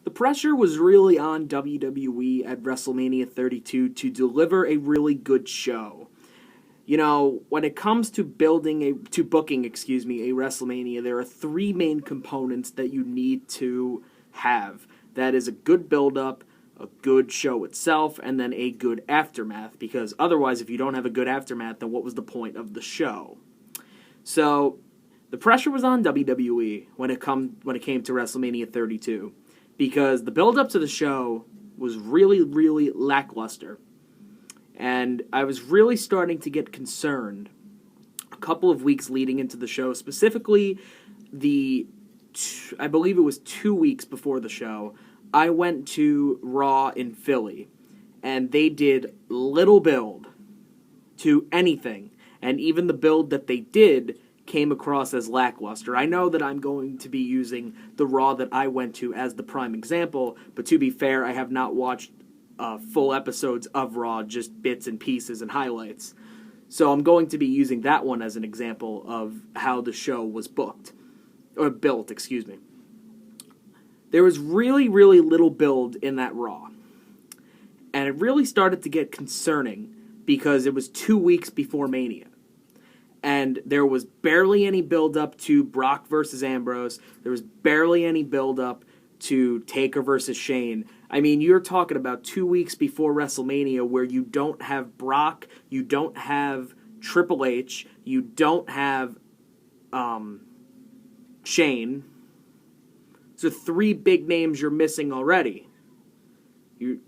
The pressure was really on WWE at WrestleMania 32 to deliver a really good show. You know, when it comes to booking a WrestleMania, there are three main components that you need to have. That is a good build-up, a good show itself, and then a good aftermath. Because otherwise, if you don't have a good aftermath, then what was the point of the show? So, the pressure was on WWE when it came to WrestleMania 32. Because the build-up to the show was really, really lackluster. And I was really starting to get concerned a couple of weeks leading into the show, specifically I believe it was 2 weeks before the show. I went to Raw in Philly, and they did little build to anything. And even the build that they did came across as lackluster. I know that I'm going to be using the Raw that I went to as the prime example, but to be fair, I have not watched full episodes of Raw, just bits and pieces and highlights. So I'm going to be using that one as an example of how the show was built. There was really, really little build in that Raw. And it really started to get concerning because it was 2 weeks before Mania. And there was barely any build-up to Brock versus Ambrose. There was barely any build-up to Taker versus Shane. I mean, you're talking about 2 weeks before WrestleMania where you don't have Brock, you don't have Triple H, you don't have Shane. So 3 big names you're missing already.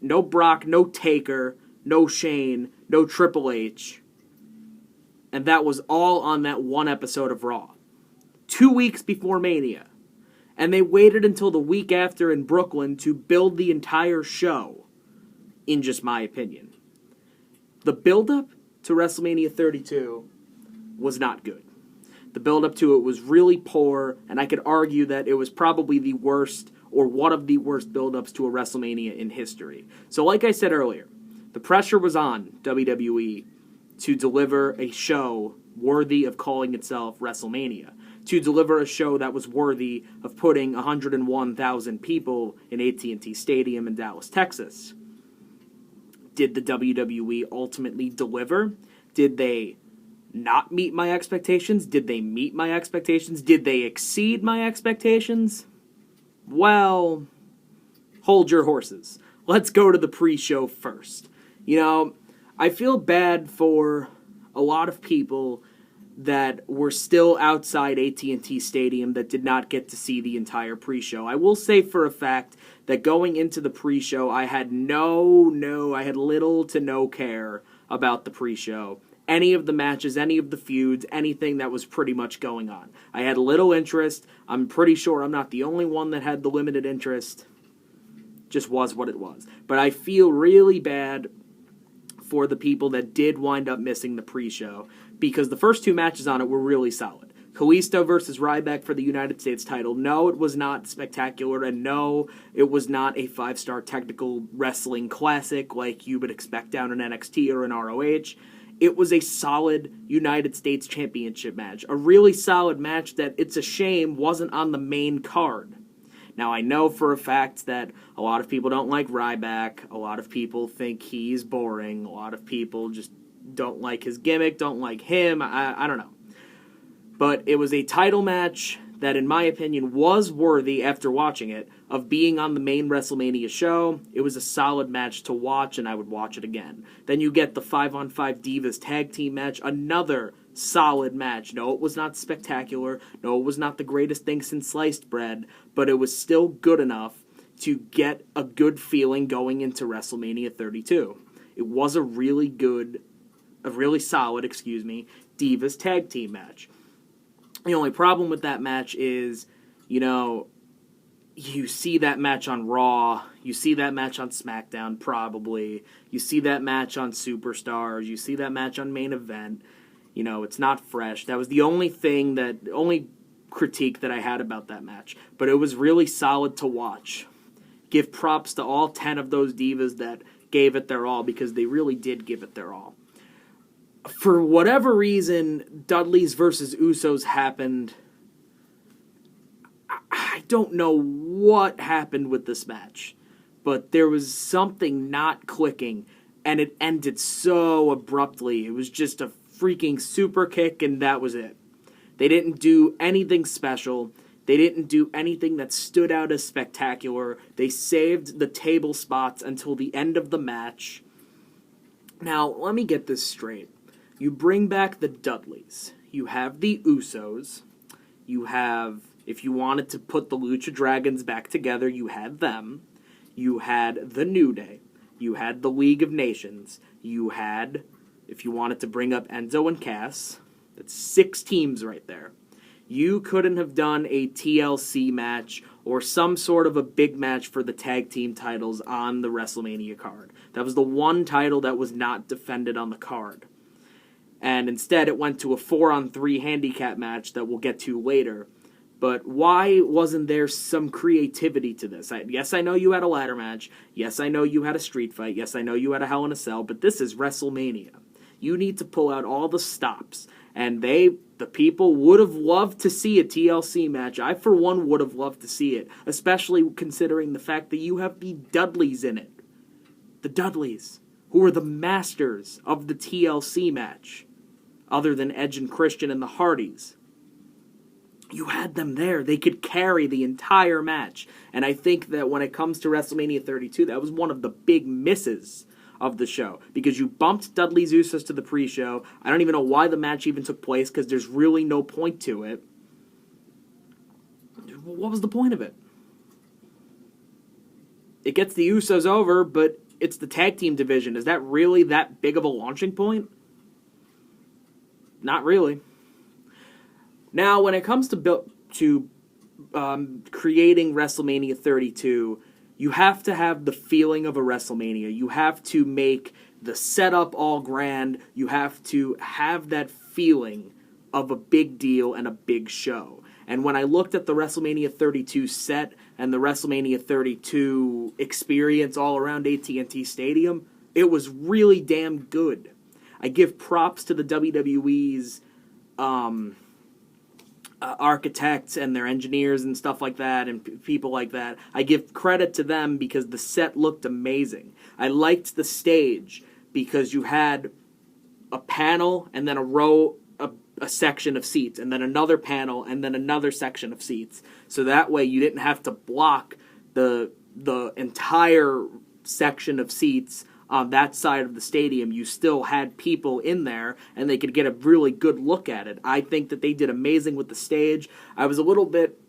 No Brock, no Taker, no Shane, no Triple H. And that was all on that one episode of Raw. 2 weeks before Mania. And they waited until the week after in Brooklyn to build the entire show, in just my opinion. The build-up to WrestleMania 32 was not good. The build-up to it was really poor, and I could argue that it was probably the worst, or one of the worst build-ups to a WrestleMania in history. So like I said earlier, the pressure was on WWE to deliver a show worthy of calling itself WrestleMania, to deliver a show that was worthy of putting 101,000 people in AT&T Stadium in Dallas, Texas. Did the WWE ultimately deliver? Did they not meet my expectations? Did they meet my expectations? Did they exceed my expectations? Well, hold your horses. Let's go to the pre-show first. You know, I feel bad for a lot of people that were still outside AT&T Stadium that did not get to see the entire pre-show. I will say for a fact that going into the pre-show, I had little to no care about the pre-show. Any of the matches, any of the feuds, anything that was pretty much going on. I had little interest. I'm pretty sure I'm not the only one that had the limited interest. Just was what it was. But I feel really bad for the people that did wind up missing the pre-show, because the first 2 matches on it were really solid. Kalisto versus Ryback for the United States title. No, it was not spectacular, and no, it was not a 5-star technical wrestling classic like you would expect down in NXT or in ROH. It was a solid United States Championship match. A really solid match that it's a shame wasn't on the main card. Now, I know for a fact that a lot of people don't like Ryback. A lot of people think he's boring. A lot of people just don't like his gimmick, don't like him. I don't know. But it was a title match that, in my opinion, was worthy, after watching it, of being on the main WrestleMania show. It was a solid match to watch, and I would watch it again. Then you get the 5-on-5 Divas tag team match, another solid match. No, it was not spectacular. No, it was not the greatest thing since sliced bread, but it was still good enough to get a good feeling going into WrestleMania 32. It was a really solid, Divas tag team match. The only problem with that match is, you see that match on Raw, you see that match on SmackDown, probably, you see that match on Superstars, you see that match on Main Event. It's not fresh. That was the only critique that I had about that match. But it was really solid to watch. Give props to all 10 of those divas that gave it their all, because they really did give it their all. For whatever reason, Dudley's versus Usos happened. I don't know what happened with this match, but there was something not clicking, and it ended so abruptly. It was just a freaking super kick, and that was it. They didn't do anything special. They didn't do anything that stood out as spectacular. They saved the table spots until the end of the match. Now, let me get this straight. You bring back the Dudleys. You have the Usos. You have, if you wanted to put the Lucha Dragons back together, you had them. You had the New Day. You had the League of Nations. You had, if you wanted to bring up Enzo and Cass, that's 6 teams right there. You couldn't have done a TLC match or some sort of a big match for the tag team titles on the WrestleMania card. That was the one title that was not defended on the card. And instead it went to a 4-on-3 handicap match that we'll get to later. But why wasn't there some creativity to this? Yes, I know you had a ladder match. Yes, I know you had a street fight. Yes, I know you had a Hell in a Cell. But this is WrestleMania. You need to pull out all the stops. And the people would have loved to see a TLC match. I, for one, would have loved to see it. Especially considering the fact that you have the Dudleys in it. The Dudleys, who are the masters of the TLC match. Other than Edge and Christian and the Hardys. You had them there. They could carry the entire match. And I think that when it comes to WrestleMania 32, that was one of the big misses of the show. Because you bumped Dudley's Usos to the pre-show. I don't even know why the match even took place, because there's really no point to it. What was the point of it? It gets the Usos over, but it's the tag team division. Is that really that big of a launching point? Not really. Now, when it comes to creating WrestleMania 32, you have to have the feeling of a WrestleMania. You have to make the setup all grand. You have to have that feeling of a big deal and a big show. And when I looked at the WrestleMania 32 set and the WrestleMania 32 experience all around AT&T Stadium, it was really damn good. I give props to the WWE's architects and their engineers and stuff like that and people like that. I give credit to them because the set looked amazing. I liked the stage because you had a panel and then a row, a section of seats, and then another panel and then another section of seats. So that way you didn't have to block the entire section of seats on that side of the stadium. You still had people in there, and they could get a really good look at it. I think that they did amazing with the stage. I was a little bit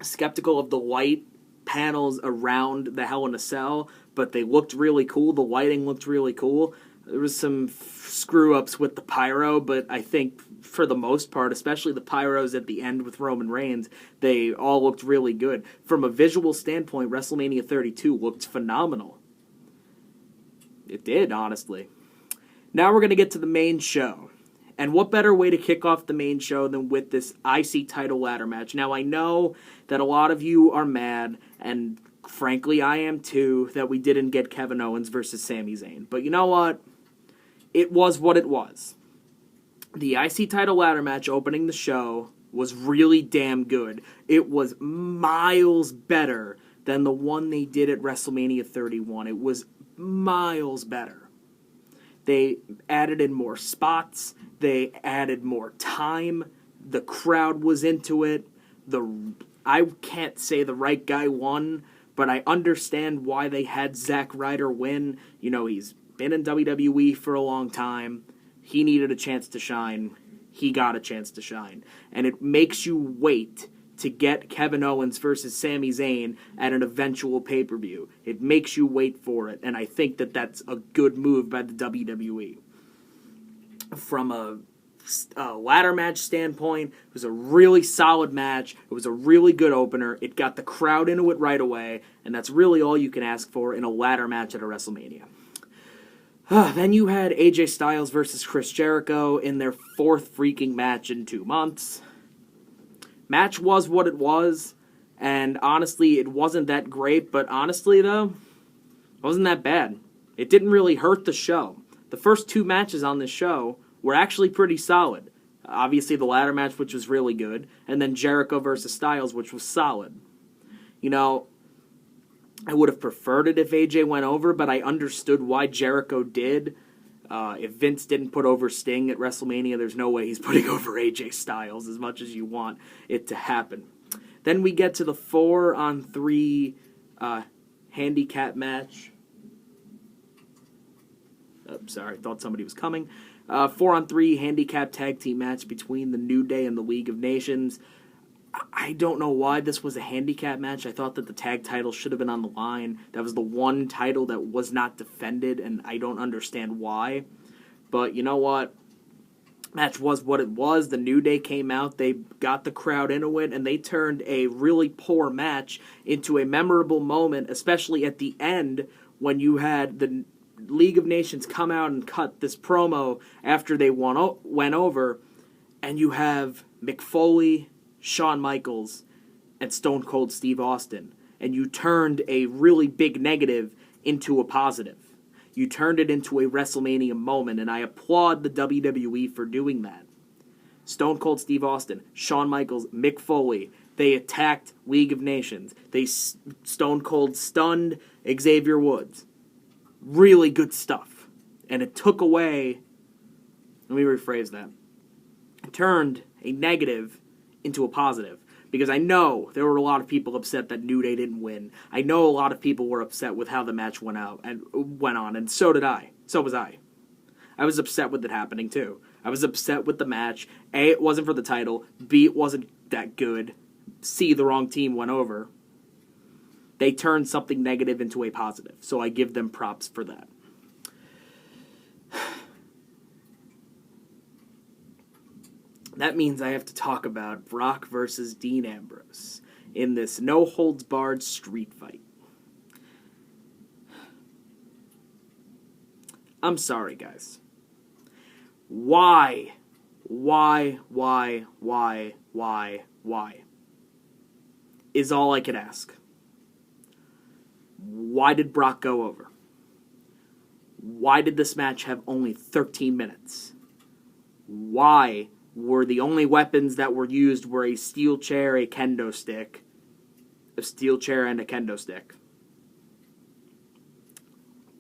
skeptical of the light panels around the Hell in a Cell, but they looked really cool. The lighting looked really cool. There was some screw-ups with the pyro, but I think for the most part, especially the pyros at the end with Roman Reigns, they all looked really good. From a visual standpoint, WrestleMania 32 looked phenomenal. It did, honestly. Now we're going to get to the main show. And what better way to kick off the main show than with this IC title ladder match? Now, I know that a lot of you are mad, and frankly, I am too, that we didn't get Kevin Owens versus Sami Zayn. But you know what? It was what it was. The IC title ladder match opening the show was really damn good. It was miles better than the one they did at WrestleMania 31. It was miles better. They added in more spots. They added more time. The crowd was into it. I can't say the right guy won, but I understand why they had Zack Ryder win. You know, he's been in WWE for a long time. He needed a chance to shine. He got a chance to shine. And it makes you wait to get Kevin Owens versus Sami Zayn at an eventual pay-per-view. It makes you wait for it, and I think that that's a good move by the WWE. From a ladder match standpoint, it was a really solid match. It was a really good opener. It got the crowd into it right away, and that's really all you can ask for in a ladder match at a WrestleMania. Then you had AJ Styles versus Chris Jericho in their 4th freaking match in 2 months. Match was what it was, and honestly, it wasn't that great, but honestly, though, it wasn't that bad. It didn't really hurt the show. The first 2 matches on this show were actually pretty solid. Obviously, the ladder match, which was really good, and then Jericho versus Styles, which was solid. You know, I would have preferred it if AJ went over, but I understood why Jericho did. If Vince didn't put over Sting at WrestleMania, there's no way he's putting over AJ Styles as much as you want it to happen. Then we get to the 4-on-3 handicap match. Oh, sorry, thought somebody was coming. 4-on-3 handicap tag team match between the New Day and the League of Nations. I don't know why this was a handicap match. I thought that the tag title should have been on the line. That was the one title that was not defended, and I don't understand why. But you know what? Match was what it was. The New Day came out, they got the crowd into it, and they turned a really poor match into a memorable moment, especially at the end when you had the League of Nations come out and cut this promo after they went over, and you have Mick Foley, Shawn Michaels, and Stone Cold Steve Austin, and you turned a really big negative into a positive. You turned it into a WrestleMania moment, and I applaud the WWE for doing that. Stone Cold Steve Austin, Shawn Michaels, Mick Foley, they attacked League of Nations. They Stone Cold stunned Xavier Woods. Really good stuff. And it took away, let me rephrase that, it turned a negative into a positive. Because I know there were a lot of people upset that New Day didn't win. I know a lot of people were upset with how the match went on, and so did I. So was I. I was upset with it happening too. I was upset with the match. A, it wasn't for the title. B, it wasn't that good. C, the wrong team went over. They turned something negative into a positive. So I give them props for that. That means I have to talk about Brock versus Dean Ambrose in this no-holds-barred street fight. I'm sorry, guys. Why is all I could ask. Why did Brock go over? Why did this match have only 13 minutes? Why were the only weapons that were used were a steel chair, a kendo stick, a steel chair and a kendo stick?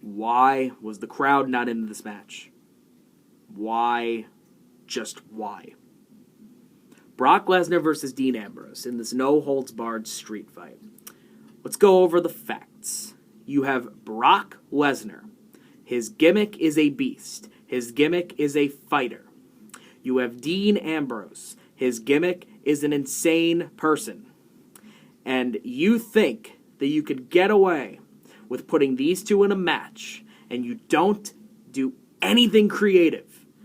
Why was the crowd not into this match? Why? Just why? Brock Lesnar versus Dean Ambrose in this no-holds-barred street fight. Let's go over the facts. You have Brock Lesnar. His gimmick is a beast. His gimmick is a fighter. You have Dean Ambrose. His gimmick is an insane person. And you think that you could get away with putting these two in a match, and you don't do anything creative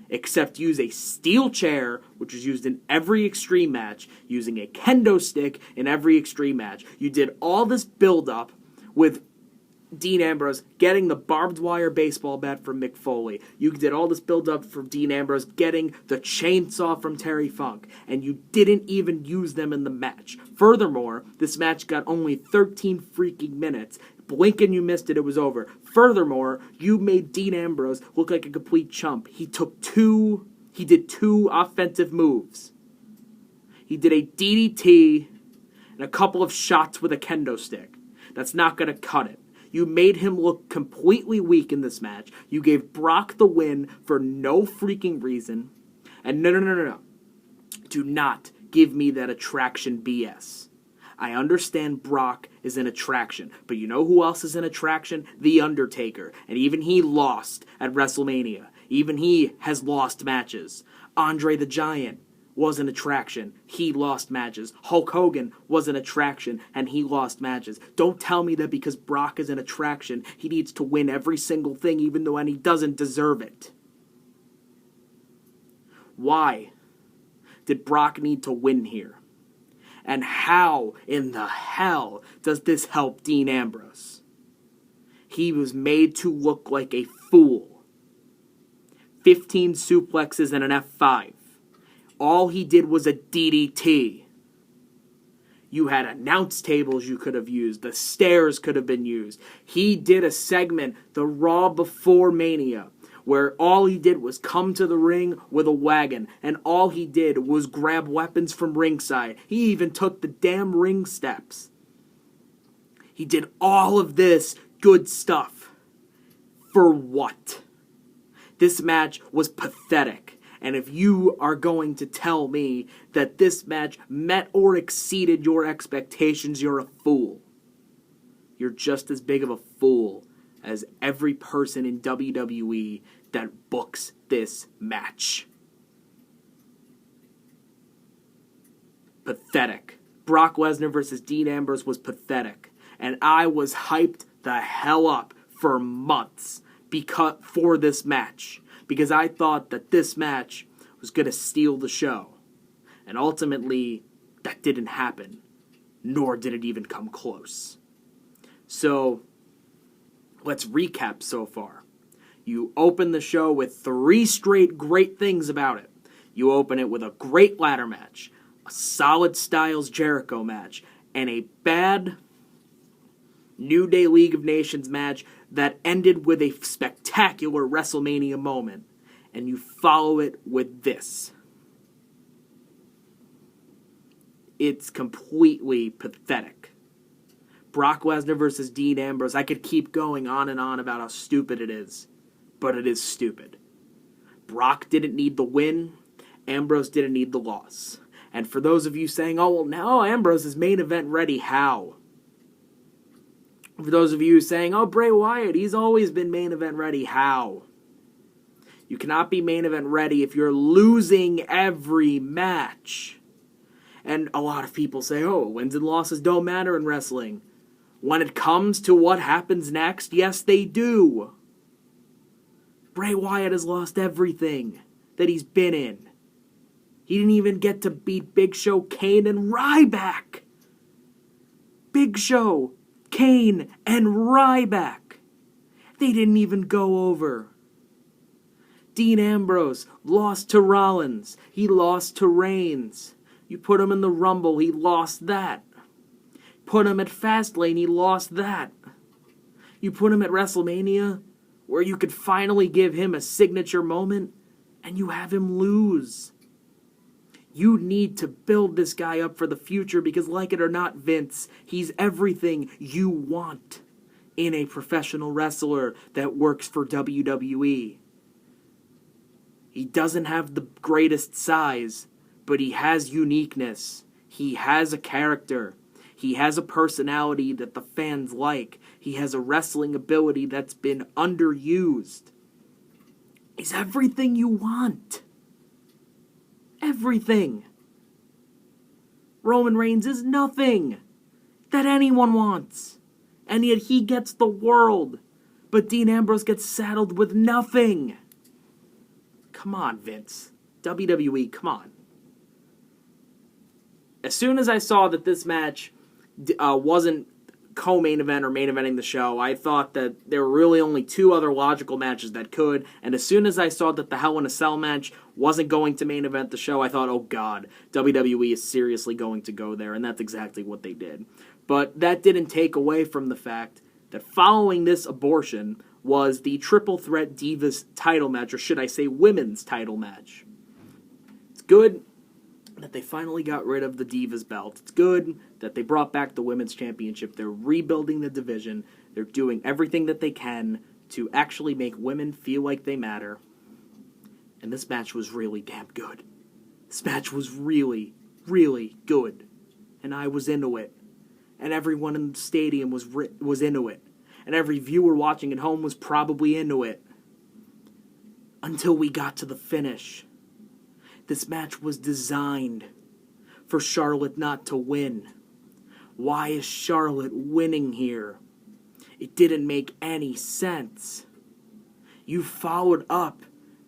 except use a steel chair, which is used in every Extreme match, using a kendo stick in every Extreme match. You did all this build-up with Dean Ambrose getting the barbed wire baseball bat from Mick Foley. You did all this build-up for Dean Ambrose getting the chainsaw from Terry Funk, and you didn't even use them in the match. Furthermore, this match got only 13 freaking minutes. Blink and you missed it, it was over. Furthermore, you made Dean Ambrose look like a complete chump. He did two offensive moves. He did a DDT and a couple of shots with a kendo stick. That's not going to cut it. You made him look completely weak in this match. You gave Brock the win for no freaking reason. And no. Do not give me that attraction BS. I understand Brock is an attraction, but you know who else is an attraction? The Undertaker. And even he lost at WrestleMania. Even he has lost matches. Andre the Giant was an attraction. He lost matches. Hulk Hogan was an attraction, and he lost matches. Don't tell me that because Brock is an attraction, he needs to win every single thing, even though he doesn't deserve it. Why did Brock need to win here? And how in the hell does this help Dean Ambrose? He was made to look like a fool. 15 suplexes and an F5. All he did was a DDT. You had announce tables you could have used. The stairs could have been used. He did a segment, the Raw before Mania, where all he did was come to the ring with a wagon, and all he did was grab weapons from ringside. He even took the damn ring steps. He did all of this good stuff. For what? This match was pathetic. And if you are going to tell me that this match met or exceeded your expectations, you're a fool. You're just as big of a fool as every person in WWE that books this match. Pathetic. Brock Lesnar versus Dean Ambrose was pathetic. And I was hyped the hell up for months for this match. Because I thought that this match was going to steal the show. And ultimately, that didn't happen. Nor did it even come close. So, let's recap so far. You open the show with 3 straight great things about it. You open it with a great ladder match, a solid Styles Jericho match, and a bad New Day League of Nations match that ended with a spectacular WrestleMania moment. And you follow it with this. It's completely pathetic. Brock Lesnar versus Dean Ambrose. I could keep going on and on about how stupid it is. But it is stupid. Brock didn't need the win. Ambrose didn't need the loss. And for those of you saying, oh, well, now Ambrose is main event ready, how? For those of you saying, oh, Bray Wyatt, he's always been main event ready, how? You cannot be main event ready if you're losing every match. And a lot of people say, oh, wins and losses don't matter in wrestling. When it comes to what happens next, yes, they do. Bray Wyatt has lost everything that he's been in. He didn't even get to beat Big Show, Kane, and Ryback. Big Show, Kane, and Ryback. They didn't even go over. Dean Ambrose lost to Rollins. He lost to Reigns. You put him in the Rumble, he lost that. Put him at Fastlane, he lost that. You put him at WrestleMania, where you could finally give him a signature moment, and you have him lose. You need to build this guy up for the future because, like it or not, Vince, he's everything you want in a professional wrestler that works for WWE. He doesn't have the greatest size, but he has uniqueness. He has a character. He has a personality that the fans like. He has a wrestling ability that's been underused. He's everything you want. Everything. Roman Reigns is nothing that anyone wants. And yet he gets the world. But Dean Ambrose gets saddled with nothing. Come on, Vince. WWE, come on. As soon as I saw that this match wasn't co-main event or main eventing the show, I thought that there were really only 2 other logical matches that could, and as soon as I saw that the Hell in a Cell match wasn't going to main event the show, I thought, oh god, WWE is seriously going to go there, and that's exactly what they did. But that didn't take away from the fact that following this abortion was the Triple Threat Divas title match, or should I say women's title match. It's good that they finally got rid of the Divas belt. It's good that they brought back the Women's Championship. They're rebuilding the division. They're doing everything that they can to actually make women feel like they matter. And this match was really damn good. This match was really, really good. And I was into it. And everyone in the stadium was into it. And every viewer watching at home was probably into it. Until we got to the finish. This match was designed for Charlotte not to win. Why is Charlotte winning here? It didn't make any sense. You followed up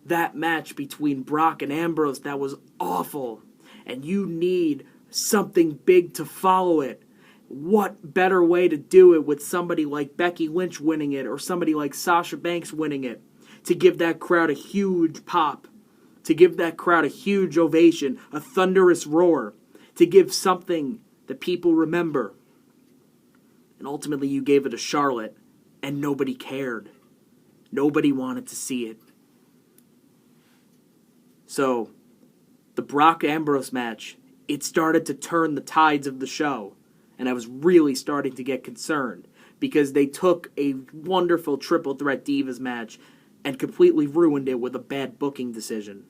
that match between Brock and Ambrose that was awful. And you need something big to follow it. What better way to do it with somebody like Becky Lynch winning it or somebody like Sasha Banks winning it to give that crowd a huge pop, to give that crowd a huge ovation, a thunderous roar, to give something that people remember. And ultimately you gave it to Charlotte and nobody cared. Nobody wanted to see it. So, the Brock Ambrose match, it started to turn the tides of the show. And I was really starting to get concerned because they took a wonderful triple threat Divas match and completely ruined it with a bad booking decision.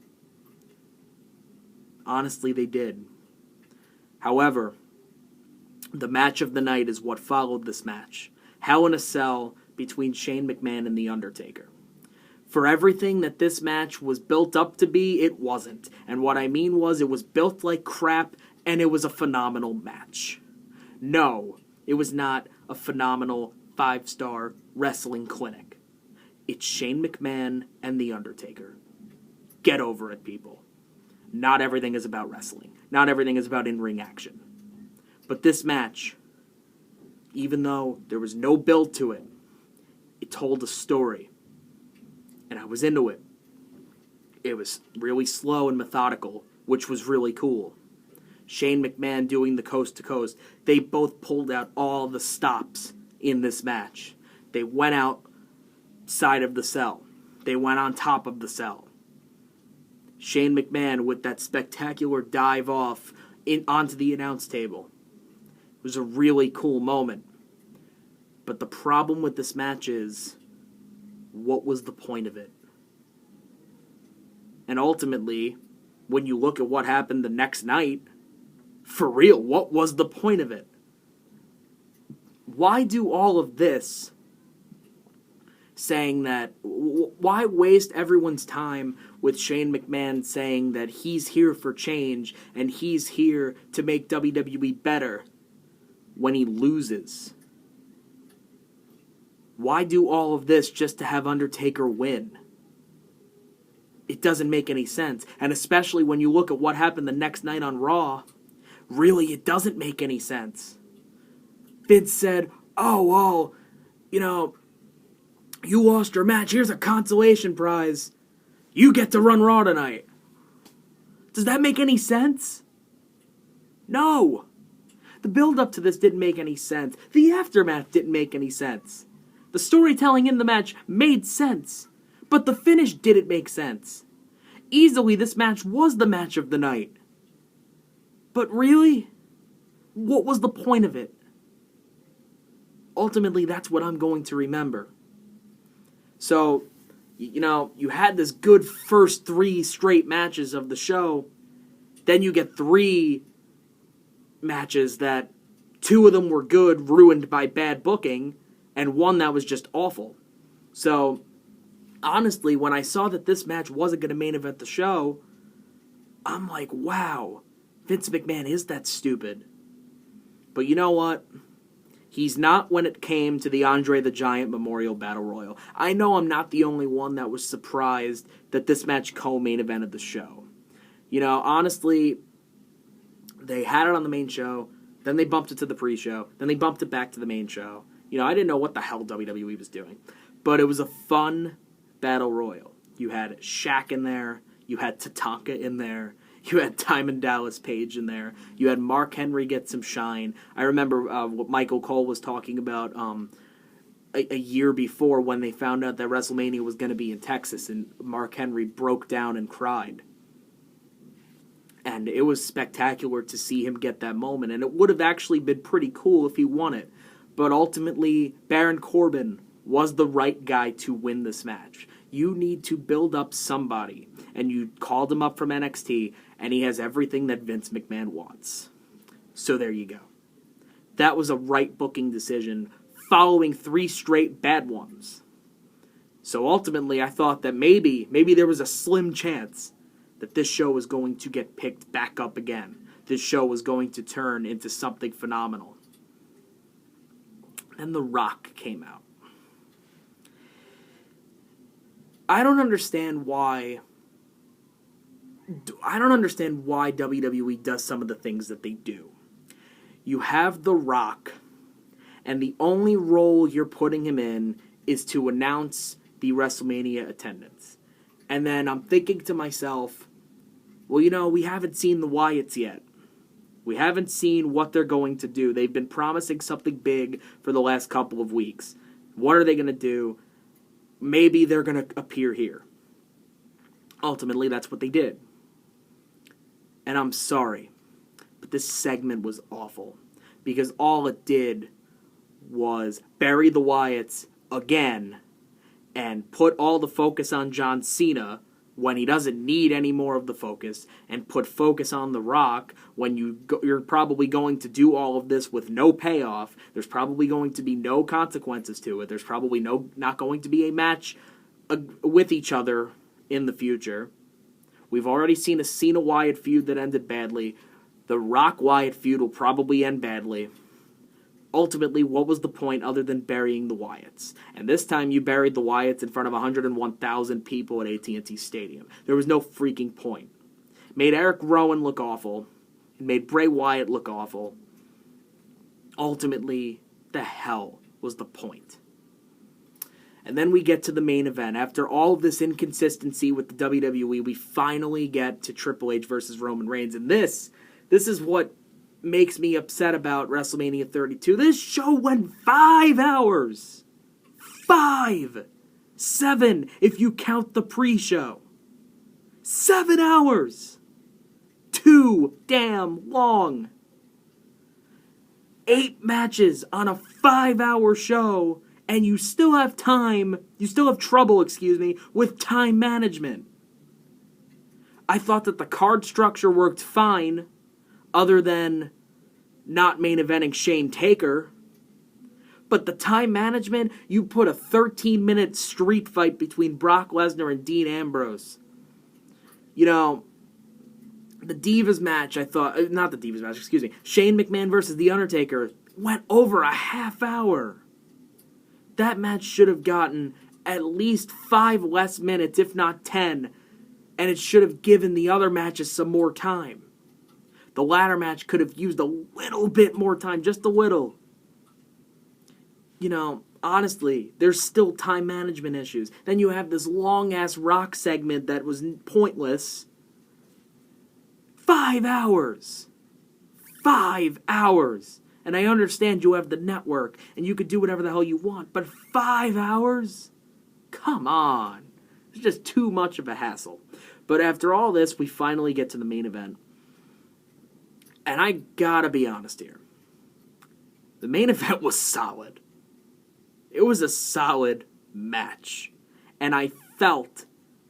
Honestly, they did. However, the match of the night is what followed this match. Hell in a Cell between Shane McMahon and The Undertaker. For everything that this match was built up to be, it wasn't. And what I mean was, it was built like crap, and it was a phenomenal match. No, it was not a phenomenal 5-star wrestling clinic. It's Shane McMahon and The Undertaker. Get over it, people. Not everything is about wrestling. Not everything is about in-ring action. But this match, even though there was no build to it, it told a story. And I was into it. It was really slow and methodical, which was really cool. Shane McMahon doing the coast to coast. They both pulled out all the stops in this match. They went outside of the cell. They went on top of the cell. Shane McMahon with that spectacular dive off onto the announce table. It was a really cool moment. But the problem with this match is, what was the point of it? And ultimately, when you look at what happened the next night, for real, what was the point of it? Why do all of this saying that, why waste everyone's time with Shane McMahon saying that he's here for change and he's here to make WWE better when he loses? Why do all of this just to have Undertaker win? It doesn't make any sense. And especially when you look at what happened the next night on Raw, really, it doesn't make any sense. Vince said, you lost your match. Here's a consolation prize. You get to run Raw tonight. Does that make any sense? No. The build-up to this didn't make any sense. The aftermath didn't make any sense. The storytelling in the match made sense. But the finish didn't make sense. Easily, this match was the match of the night. But really, what was the point of it? Ultimately, that's what I'm going to remember. So, you had this good first 3 straight matches of the show. Then you get 3 matches that 2 of them were good, ruined by bad booking, and 1 that was just awful. So, honestly, when I saw that this match wasn't going to main event the show, I'm like, wow, Vince McMahon is that stupid. But you know what? He's not when it came to the Andre the Giant Memorial Battle Royal. I know I'm not the only one that was surprised that this match co-main evented the show. Honestly, they had it on the main show, then they bumped it to the pre-show, then they bumped it back to the main show. I didn't know what the hell WWE was doing. But it was a fun Battle Royal. You had Shaq in there, you had Tatanka in there, you had Diamond Dallas Page in there. You had Mark Henry get some shine. I remember what Michael Cole was talking about a year before when they found out that Wrestlemania was going to be in Texas, and Mark Henry broke down and cried. And it was spectacular to see him get that moment. And it would have actually been pretty cool if he won it. But ultimately, Baron Corbin was the right guy to win this match. You need to build up somebody. And you called him up from NXT, and he has everything that Vince McMahon wants. So there you go. That was a right booking decision, following 3 straight bad ones. So ultimately, I thought that maybe there was a slim chance that this show was going to get picked back up again. This show was going to turn into something phenomenal. And The Rock came out. I don't understand why WWE does some of the things that they do. You have The Rock, and the only role you're putting him in is to announce the WrestleMania attendance. And then I'm thinking to myself, well, we haven't seen the Wyatts yet. We haven't seen what they're going to do. They've been promising something big for the last couple of weeks. What are they going to do? Maybe they're going to appear here. Ultimately, that's what they did. And I'm sorry, but this segment was awful. Because all it did was bury the Wyatts again and put all the focus on John Cena when he doesn't need any more of the focus, and put focus on The Rock when you're probably going to do all of this with no payoff. There's probably going to be no consequences to it. There's probably not going to be a match with each other in the future. We've already seen a Cena-Wyatt feud that ended badly. The Rock-Wyatt feud will probably end badly. Ultimately, what was the point other than burying the Wyatts? And this time you buried the Wyatts in front of 101,000 people at AT&T Stadium. There was no freaking point. It made Eric Rowan look awful. It made Bray Wyatt look awful. Ultimately, the hell was the point? And then we get to the main event. After all of this inconsistency with the WWE, we finally get to Triple H versus Roman Reigns. And this is what makes me upset about WrestleMania 32. This show went 5 hours. 5. 7 if you count the pre-show. 7 hours. Too damn long. 8 matches on a 5-hour show, and you still have trouble, with time management. I thought that the card structure worked fine, other than not main eventing Shane Taker. But the time management, you put a 13-minute street fight between Brock Lesnar and Dean Ambrose. The Divas match, Shane McMahon versus The Undertaker went over a half hour. That match should have gotten at least 5 less minutes, if not 10, and it should have given the other matches some more time. The ladder match could have used a little bit more time, just a little. Honestly, there's still time management issues. Then you have this long-ass Rock segment that was pointless. 5 hours. 5 hours. And I understand you have the network, and you could do whatever the hell you want, but 5 hours? Come on. It's just too much of a hassle. But after all this, we finally get to the main event. And I gotta be honest here. The main event was solid. It was a solid match. And I felt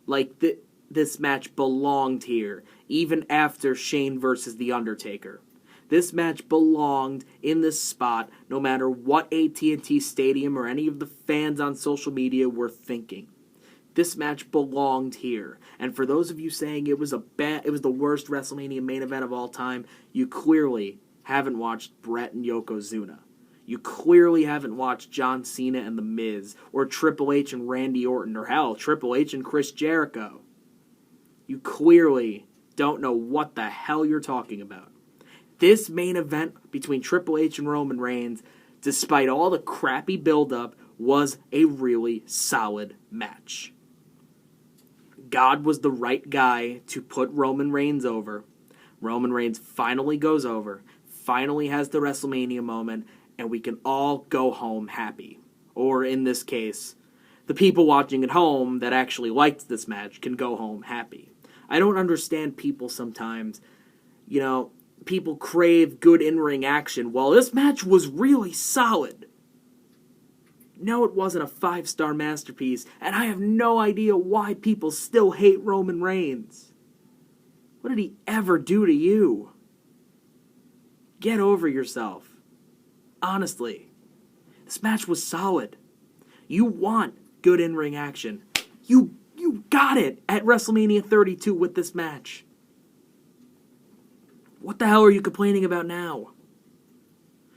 like this match belonged here, even after Shane versus The Undertaker. This match belonged in this spot, no matter what AT&T Stadium or any of the fans on social media were thinking. This match belonged here. And for those of you saying it was the worst WrestleMania main event of all time, you clearly haven't watched Brett and Yokozuna. You clearly haven't watched John Cena and The Miz, or Triple H and Randy Orton, or hell, Triple H and Chris Jericho. You clearly don't know what the hell you're talking about. This main event between Triple H and Roman Reigns, despite all the crappy build-up, was a really solid match. God was the right guy to put Roman Reigns over. Roman Reigns finally goes over, finally has the WrestleMania moment, and we can all go home happy. Or in this case, the people watching at home that actually liked this match can go home happy. I don't understand people sometimes. People crave good in-ring action. Well, this match was really solid. No, it wasn't a 5-star masterpiece, and I have no idea why people still hate Roman Reigns. What did he ever do to you? Get over yourself. Honestly, this match was solid. You want good in-ring action. You got it at WrestleMania 32 with this match. What the hell are you complaining about now?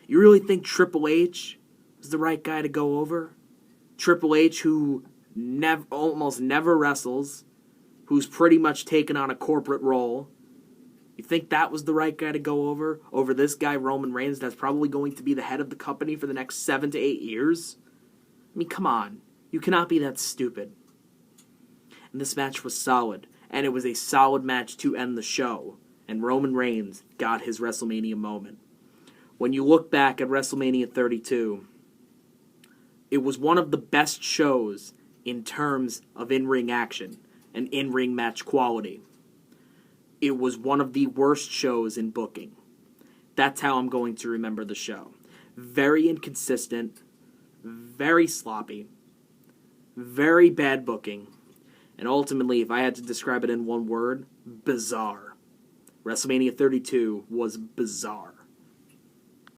You really think Triple H is the right guy to go over? Triple H, who almost never wrestles, who's pretty much taken on a corporate role. You think that was the right guy to go over this guy, Roman Reigns, that's probably going to be the head of the company for the next 7 to 8 years? I mean, come on. You cannot be that stupid. And this match was solid, and it was a solid match to end the show. And Roman Reigns got his WrestleMania moment. When you look back at WrestleMania 32, it was one of the best shows in terms of in-ring action and in-ring match quality. It was one of the worst shows in booking. That's how I'm going to remember the show. Very inconsistent, very sloppy, very bad booking, and ultimately, if I had to describe it in one word, bizarre. WrestleMania 32 was bizarre.